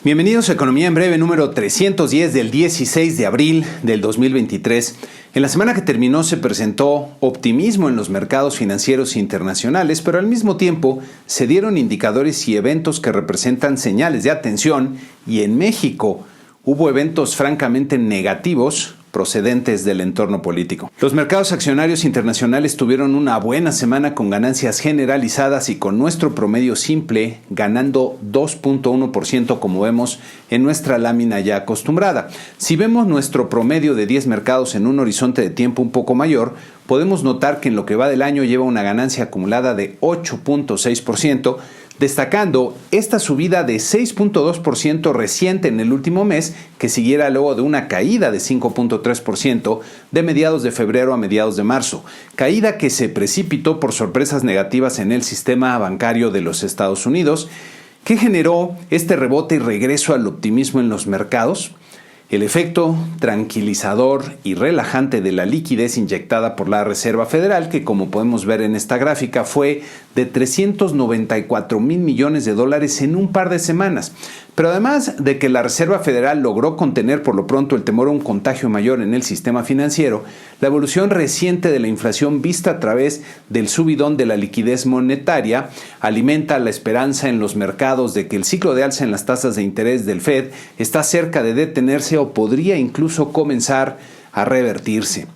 Bienvenidos a Economía en Breve, número 310 del 16 de abril del 2023. En la semana que terminó se presentó optimismo en los mercados financieros internacionales, pero al mismo tiempo se dieron indicadores y eventos que representan señales de atención, y en México hubo eventos francamente negativos procedentes del entorno político. Los mercados accionarios internacionales tuvieron una buena semana con ganancias generalizadas y con nuestro promedio simple ganando 2.1% como vemos en nuestra lámina ya acostumbrada. Si vemos nuestro promedio de 10 mercados en un horizonte de tiempo un poco mayor, podemos notar que en lo que va del año lleva una ganancia acumulada de 8.6%, destacando esta subida de 6.2% reciente en el último mes, que siguiera luego de una caída de 5.3% de mediados de febrero a mediados de marzo, caída que se precipitó por sorpresas negativas en el sistema bancario de los Estados Unidos, que generó este rebote y regreso al optimismo en los mercados. El efecto tranquilizador y relajante de la liquidez inyectada por la Reserva Federal, que como podemos ver en esta gráfica fue de $394 mil millones en un par de semanas. Pero además de que la Reserva Federal logró contener por lo pronto el temor a un contagio mayor en el sistema financiero, la evolución reciente de la inflación vista a través del subidón de la liquidez monetaria alimenta la esperanza en los mercados de que el ciclo de alza en las tasas de interés del Fed está cerca de detenerse o podría incluso comenzar a revertirse.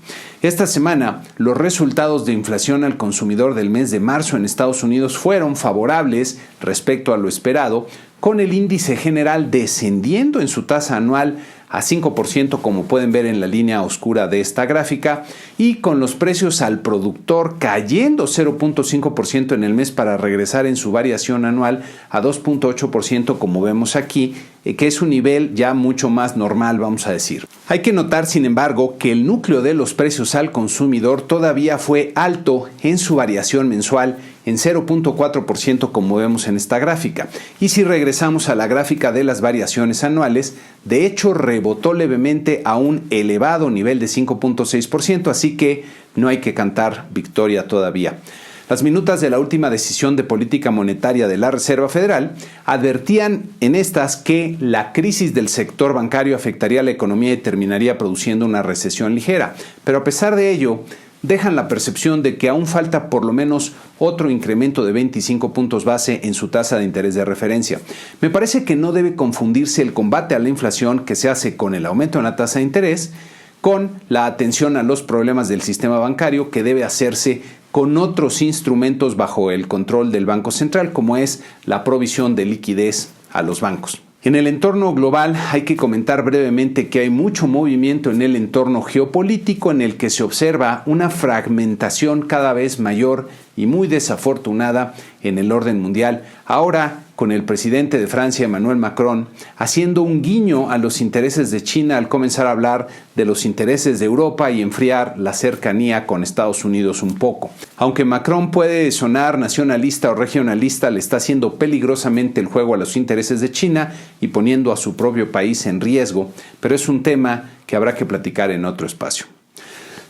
Esta semana, los resultados de inflación al consumidor del mes de marzo en Estados Unidos fueron favorables respecto a lo esperado, con el índice general descendiendo en su tasa anual a 5%, como pueden ver en la línea oscura de esta gráfica, y con los precios al productor cayendo 0.5% en el mes para regresar en su variación anual a 2.8%, como vemos aquí, que es un nivel ya mucho más normal, vamos a decir. Hay que notar, sin embargo, que el núcleo de los precios al consumidor todavía fue alto en su variación mensual, en 0.4%, como vemos en esta gráfica. Y si regresamos a la gráfica de las variaciones anuales, de hecho rebotó levemente a un elevado nivel de 5.6%, así que no hay que cantar victoria todavía. Las minutas de la última decisión de política monetaria de la Reserva Federal advertían en estas que la crisis del sector bancario afectaría a la economía y terminaría produciendo una recesión ligera. Pero a pesar de ello, dejan la percepción de que aún falta por lo menos otro incremento de 25 puntos base en su tasa de interés de referencia. Me parece que no debe confundirse el combate a la inflación que se hace con el aumento en la tasa de interés con la atención a los problemas del sistema bancario, que debe hacerse con otros instrumentos bajo el control del Banco Central, como es la provisión de liquidez a los bancos. En el entorno global hay que comentar brevemente que hay mucho movimiento en el entorno geopolítico, en el que se observa una fragmentación cada vez mayor y muy desafortunada en el orden mundial, ahora con el presidente de Francia, Emmanuel Macron, haciendo un guiño a los intereses de China al comenzar a hablar de los intereses de Europa y enfriar la cercanía con Estados Unidos un poco. Aunque Macron puede sonar nacionalista o regionalista, le está haciendo peligrosamente el juego a los intereses de China y poniendo a su propio país en riesgo, pero es un tema que habrá que platicar en otro espacio.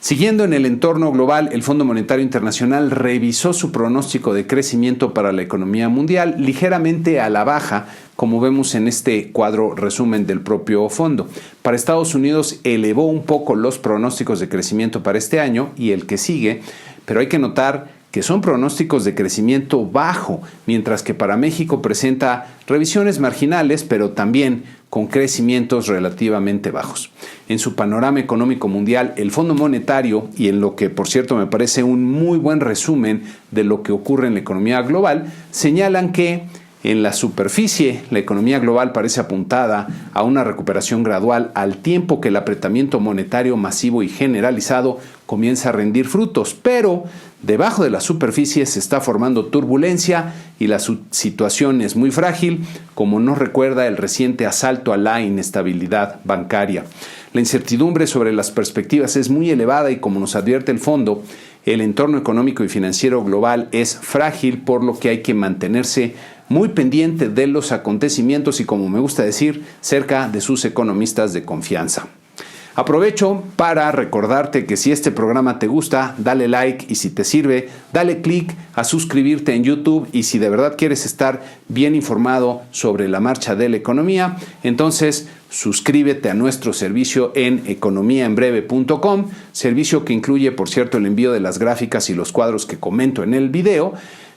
Siguiendo en el entorno global, el Fondo Monetario Internacional revisó su pronóstico de crecimiento para la economía mundial ligeramente a la baja, como vemos en este cuadro resumen del propio fondo. Para Estados Unidos elevó un poco los pronósticos de crecimiento para este año y el que sigue, pero hay que notar que son pronósticos de crecimiento bajo, mientras que para México presenta revisiones marginales, pero también con crecimientos relativamente bajos. En su panorama económico mundial, el Fondo Monetario, y en lo que por cierto me parece un muy buen resumen de lo que ocurre en la economía global, señalan que en la superficie, la economía global parece apuntada a una recuperación gradual al tiempo que el apretamiento monetario masivo y generalizado comienza a rendir frutos, pero debajo de la superficie se está formando turbulencia y la situación es muy frágil, como nos recuerda el reciente asalto a la inestabilidad bancaria. La incertidumbre sobre las perspectivas es muy elevada y, como nos advierte el fondo, el entorno económico y financiero global es frágil, por lo que hay que mantenerse muy pendiente de los acontecimientos y, como me gusta decir, cerca de sus economistas de confianza. Aprovecho para recordarte que si este programa te gusta, dale like, y si te sirve, dale click a suscribirte en YouTube, y si de verdad quieres estar bien informado sobre la marcha de la economía, entonces suscríbete a nuestro servicio en economiaenbreve.com, servicio que incluye, por cierto, el envío de las gráficas y los cuadros que comento en el video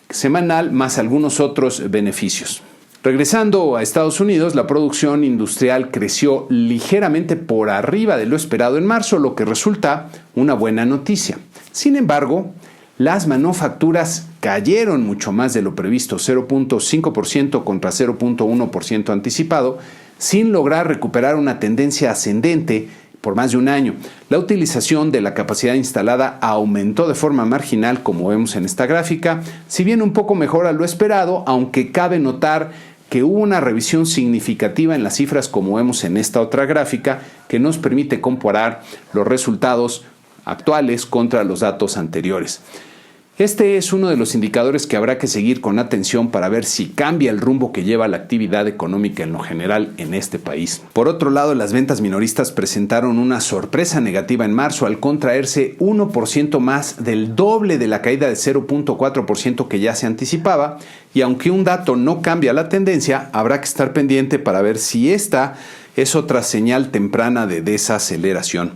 semanal, más algunos otros beneficios. Regresando a Estados Unidos, la producción industrial creció ligeramente por arriba de lo esperado en marzo, lo que resulta una buena noticia. Sin embargo, las manufacturas cayeron mucho más de lo previsto, 0.5% contra 0.1% anticipado, sin lograr recuperar una tendencia ascendente por más de un año. La utilización de la capacidad instalada aumentó de forma marginal, como vemos en esta gráfica, si bien un poco mejor a lo esperado, aunque cabe notar que hubo una revisión significativa en las cifras, como vemos en esta otra gráfica, que nos permite comparar los resultados actuales contra los datos anteriores. Este es uno de los indicadores que habrá que seguir con atención para ver si cambia el rumbo que lleva la actividad económica en lo general en este país. Por otro lado, las ventas minoristas presentaron una sorpresa negativa en marzo al contraerse 1% más del doble de la caída de 0.4% que ya se anticipaba, y aunque un dato no cambia la tendencia, habrá que estar pendiente para ver si esta es otra señal temprana de desaceleración.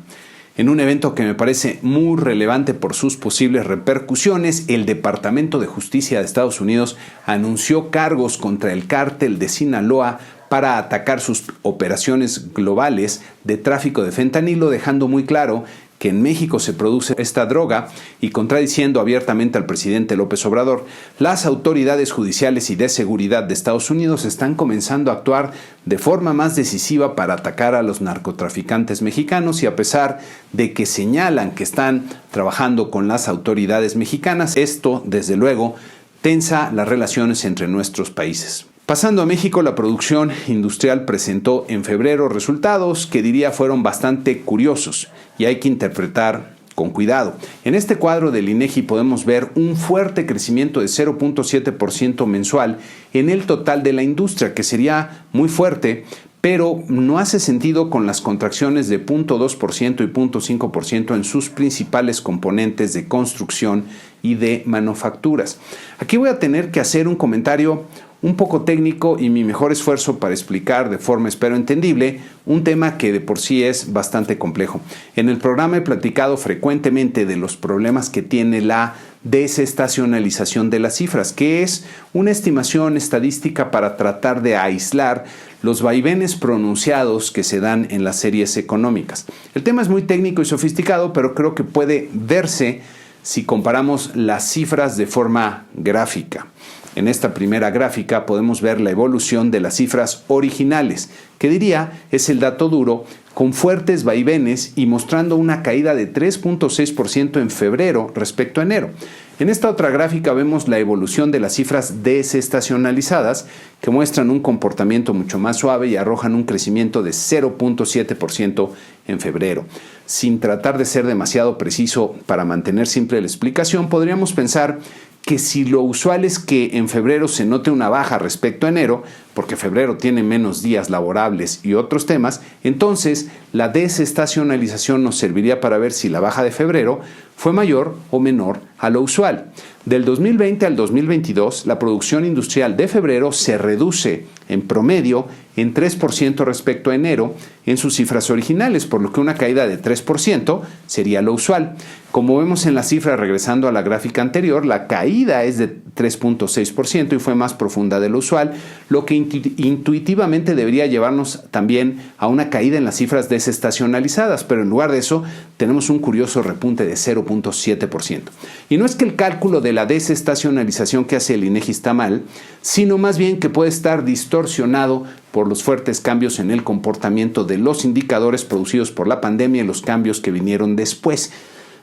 En un evento que me parece muy relevante por sus posibles repercusiones, el Departamento de Justicia de Estados Unidos anunció cargos contra el cártel de Sinaloa para atacar sus operaciones globales de tráfico de fentanilo, dejando muy claro que en México se produce esta droga y contradiciendo abiertamente al presidente López Obrador. Las autoridades judiciales y de seguridad de Estados Unidos están comenzando a actuar de forma más decisiva para atacar a los narcotraficantes mexicanos, y a pesar de que señalan que están trabajando con las autoridades mexicanas, esto, desde luego, tensa las relaciones entre nuestros países. Pasando a México, la producción industrial presentó en febrero resultados que diría fueron bastante curiosos y hay que interpretar con cuidado. En este cuadro del INEGI podemos ver un fuerte crecimiento de 0.7% mensual en el total de la industria, que sería muy fuerte, pero no hace sentido con las contracciones de 0.2% y 0.5% en sus principales componentes de construcción y de manufacturas. Aquí voy a tener que hacer un comentario un poco técnico y mi mejor esfuerzo para explicar de forma, espero, entendible un tema que de por sí es bastante complejo. En el programa he platicado frecuentemente de los problemas que tiene la desestacionalización de las cifras, que es una estimación estadística para tratar de aislar los vaivenes pronunciados que se dan en las series económicas. El tema es muy técnico y sofisticado, pero creo que puede verse si comparamos las cifras de forma gráfica. En esta primera gráfica podemos ver la evolución de las cifras originales, que diría es el dato duro, con fuertes vaivenes y mostrando una caída de 3.6% en febrero respecto a enero. En esta otra gráfica vemos la evolución de las cifras desestacionalizadas, que muestran un comportamiento mucho más suave y arrojan un crecimiento de 0.7% en febrero. Sin tratar de ser demasiado preciso para mantener simple la explicación, podríamos pensar que si lo usual es que en febrero se note una baja respecto a enero, porque febrero tiene menos días laborables y otros temas, entonces la desestacionalización nos serviría para ver si la baja de febrero fue mayor o menor a lo usual. Del 2020 al 2022, la producción industrial de febrero se reduce en promedio en 3% respecto a enero en sus cifras originales, por lo que una caída de 3% sería lo usual. Como vemos en la cifra, regresando a la gráfica anterior, la caída es de 3.6% y fue más profunda de lo usual, lo que intuitivamente debería llevarnos también a una caída en las cifras desestacionalizadas, pero en lugar de eso tenemos un curioso repunte de 0.7%. Y no es que el cálculo de la desestacionalización que hace el INEGI está mal, sino más bien que puede estar distorsionado por los fuertes cambios en el comportamiento de los indicadores producidos por la pandemia y los cambios que vinieron después.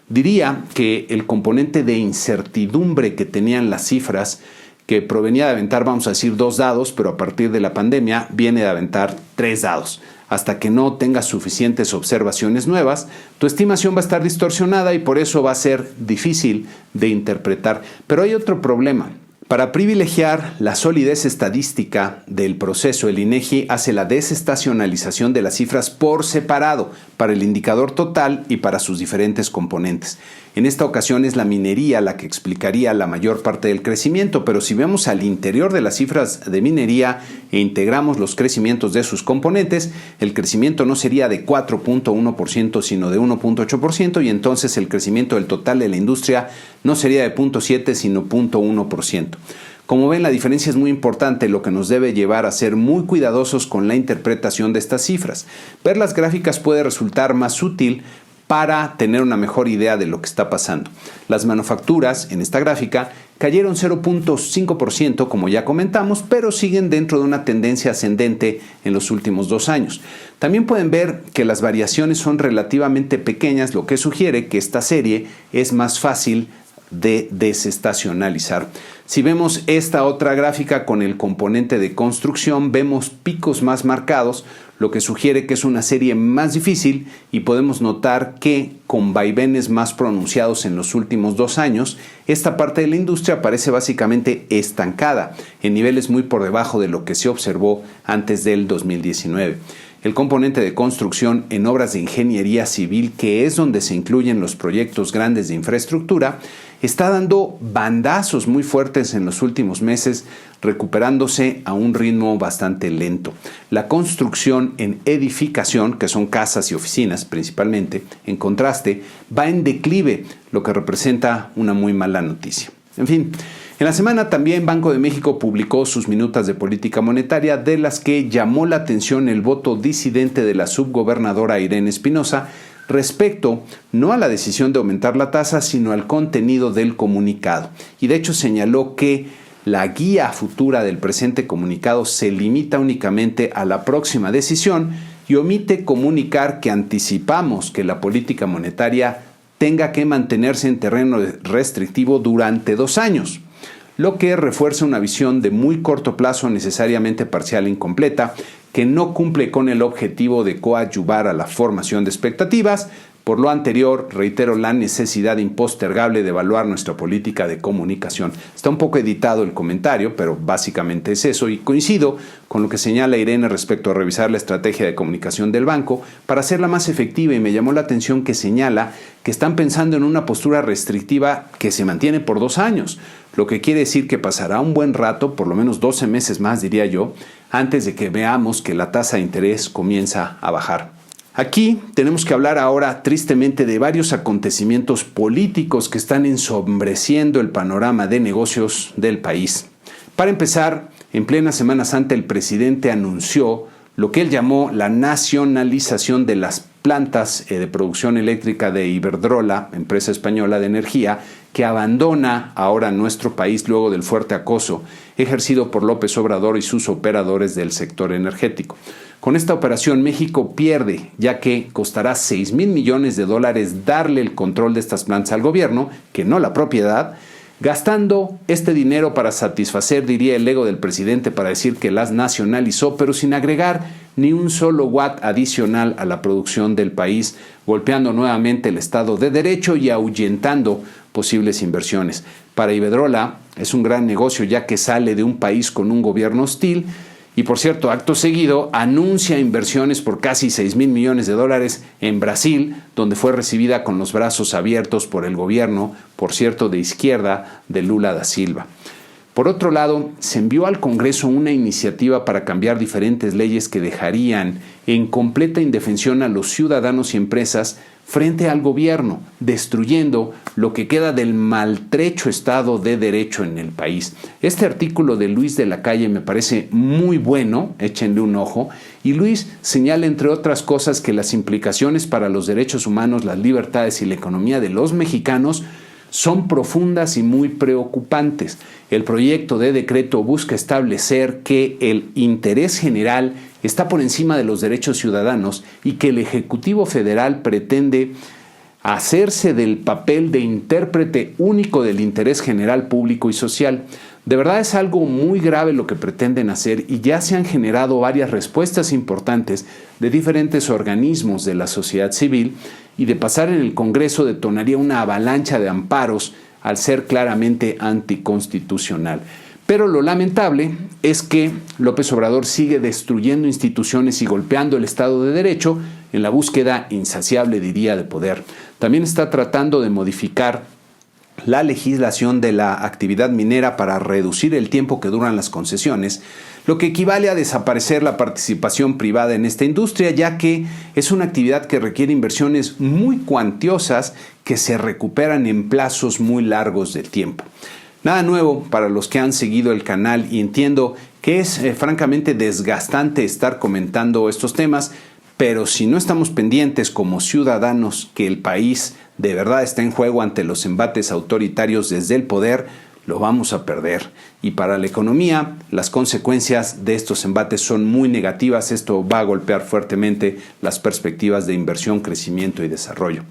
Diría que el componente de incertidumbre que tenían las cifras, que provenía de aventar, vamos a decir, 2 dados, pero a partir de la pandemia viene de aventar 3 dados. Hasta que no tengas suficientes observaciones nuevas, tu estimación va a estar distorsionada y por eso va a ser difícil de interpretar. Pero hay otro problema. Para privilegiar la solidez estadística del proceso, el INEGI hace la desestacionalización de las cifras por separado para el indicador total y para sus diferentes componentes. En esta ocasión es la minería la que explicaría la mayor parte del crecimiento, pero si vemos al interior de las cifras de minería e integramos los crecimientos de sus componentes, el crecimiento no sería de 4.1% sino de 1.8% y entonces el crecimiento del total de la industria no sería de 0.7 sino 0.1%. Como ven, la diferencia es muy importante, lo que nos debe llevar a ser muy cuidadosos con la interpretación de estas cifras. Ver las gráficas puede resultar más útil para tener una mejor idea de lo que está pasando. Las manufacturas en esta gráfica cayeron 0.5%, como ya comentamos, pero siguen dentro de una tendencia ascendente en los últimos 2 años. También pueden ver que las variaciones son relativamente pequeñas, lo que sugiere que esta serie es más fácil de desestacionalizar. Si vemos esta otra gráfica con el componente de construcción, vemos picos más marcados, lo que sugiere que es una serie más difícil y podemos notar que con vaivenes más pronunciados en los últimos 2 años, esta parte de la industria parece básicamente estancada, en niveles muy por debajo de lo que se observó antes del 2019. El componente de construcción en obras de ingeniería civil, que es donde se incluyen los proyectos grandes de infraestructura, está dando bandazos muy fuertes en los últimos meses, recuperándose a un ritmo bastante lento. La construcción en edificación, que son casas y oficinas principalmente, en contraste, va en declive, lo que representa una muy mala noticia. En fin, en la semana también Banco de México publicó sus minutas de política monetaria, de las que llamó la atención el voto disidente de la subgobernadora Irene Espinosa respecto no a la decisión de aumentar la tasa, sino al contenido del comunicado. Y de hecho señaló que la guía futura del presente comunicado se limita únicamente a la próxima decisión y omite comunicar que anticipamos que la política monetaria tenga que mantenerse en terreno restrictivo durante 2 años, lo que refuerza una visión de muy corto plazo, necesariamente parcial e incompleta, que no cumple con el objetivo de coadyuvar a la formación de expectativas. Por lo anterior, reitero la necesidad impostergable de evaluar nuestra política de comunicación. Está un poco editado el comentario, pero básicamente es eso, y coincido con lo que señala Irene respecto a revisar la estrategia de comunicación del banco para hacerla más efectiva, y me llamó la atención que señala que están pensando en una postura restrictiva que se mantiene por 2 años, lo que quiere decir que pasará un buen rato, por lo menos 12 meses más diría yo, antes de que veamos que la tasa de interés comienza a bajar. Aquí tenemos que hablar ahora tristemente de varios acontecimientos políticos que están ensombreciendo el panorama de negocios del país. Para empezar, en plena Semana Santa el presidente anunció lo que él llamó la nacionalización de las plantas de producción eléctrica de Iberdrola, empresa española de energía, que abandona ahora nuestro país luego del fuerte acoso ejercido por López Obrador y sus operadores del sector energético. Con esta operación México pierde, ya que costará $6,000 millones darle el control de estas plantas al gobierno, que no la propiedad, gastando este dinero para satisfacer, diría, el ego del presidente para decir que las nacionalizó, pero sin agregar ni un solo watt adicional a la producción del país, golpeando nuevamente el Estado de Derecho y ahuyentando posibles inversiones. Para Iberdrola es un gran negocio, ya que sale de un país con un gobierno hostil y, por cierto, acto seguido anuncia inversiones por casi $6,000 millones en Brasil, donde fue recibida con los brazos abiertos por el gobierno, por cierto, de izquierda, de Lula da Silva. Por otro lado, se envió al Congreso una iniciativa para cambiar diferentes leyes que dejarían en completa indefensión a los ciudadanos y empresas frente al gobierno, destruyendo lo que queda del maltrecho Estado de Derecho en el país. Este artículo de Luis de la Calle me parece muy bueno, échenle un ojo, y Luis señala, entre otras cosas, que las implicaciones para los derechos humanos, las libertades y la economía de los mexicanos son profundas y muy preocupantes. El proyecto de decreto busca establecer que el interés general está por encima de los derechos ciudadanos y que el Ejecutivo Federal pretende hacerse del papel de intérprete único del interés general público y social. De verdad es algo muy grave lo que pretenden hacer, y ya se han generado varias respuestas importantes de diferentes organismos de la sociedad civil, y de pasar en el Congreso detonaría una avalancha de amparos al ser claramente anticonstitucional. Pero lo lamentable es que López Obrador sigue destruyendo instituciones y golpeando el Estado de Derecho en la búsqueda insaciable, diría, de poder. También está tratando de modificar la legislación de la actividad minera para reducir el tiempo que duran las concesiones, lo que equivale a desaparecer la participación privada en esta industria, ya que es una actividad que requiere inversiones muy cuantiosas que se recuperan en plazos muy largos de tiempo. Nada nuevo para los que han seguido el canal y entiendo que es francamente desgastante estar comentando estos temas, pero si no estamos pendientes como ciudadanos que el país de verdad está en juego ante los embates autoritarios desde el poder, lo vamos a perder. Y para la economía, las consecuencias de estos embates son muy negativas. Esto va a golpear fuertemente las perspectivas de inversión, crecimiento y desarrollo.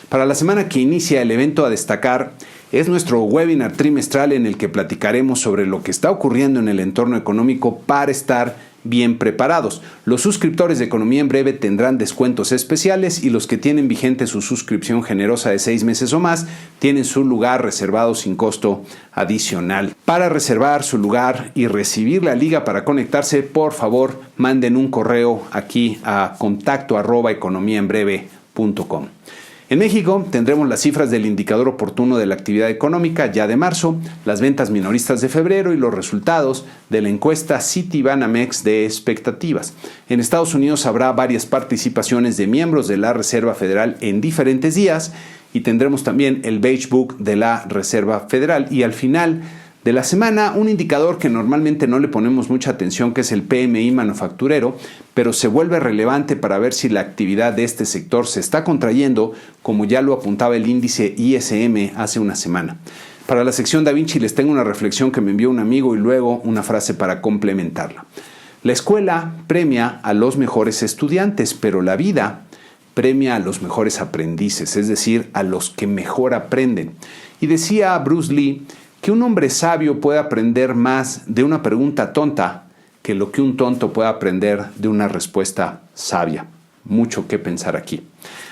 Para la semana que inicia, el evento a destacar es nuestro webinar trimestral en el que platicaremos sobre lo que está ocurriendo en el entorno económico para estar bien preparados. Los suscriptores de Economía en Breve tendrán descuentos especiales y los que tienen vigente su suscripción generosa de 6 meses o más tienen su lugar reservado sin costo adicional. Para reservar su lugar y recibir la liga para conectarse, por favor, manden un correo aquí a contacto@economiaenbreve.com. En México tendremos las cifras del indicador oportuno de la actividad económica ya de marzo, las ventas minoristas de febrero y los resultados de la encuesta Citibanamex de expectativas. En Estados Unidos habrá varias participaciones de miembros de la Reserva Federal en diferentes días y tendremos también el Beige Book de la Reserva Federal y al final de la semana un indicador que normalmente no le ponemos mucha atención, que es el PMI manufacturero, pero se vuelve relevante para ver si la actividad de este sector se está contrayendo, como ya lo apuntaba el índice ISM hace una semana. Para la sección Da Vinci les tengo una reflexión que me envió un amigo y luego una frase para complementarla. La escuela premia a los mejores estudiantes, pero la vida premia a los mejores aprendices, es decir, a los que mejor aprenden. Y decía Bruce Lee que un hombre sabio puede aprender más de una pregunta tonta que lo que un tonto puede aprender de una respuesta sabia. Mucho que pensar aquí.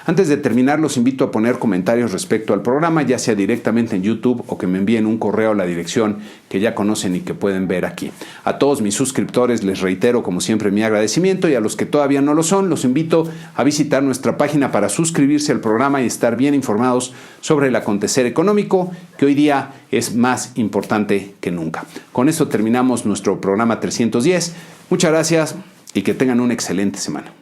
Antes de terminar, los invito a poner comentarios respecto al programa, ya sea directamente en YouTube o que me envíen un correo a la dirección que ya conocen y que pueden ver aquí. A todos mis suscriptores les reitero, como siempre, mi agradecimiento y a los que todavía no lo son, los invito a visitar nuestra página para suscribirse al programa y estar bien informados sobre el acontecer económico, que hoy día es más importante que nunca. Con esto terminamos nuestro programa 310. Muchas gracias y que tengan una excelente semana.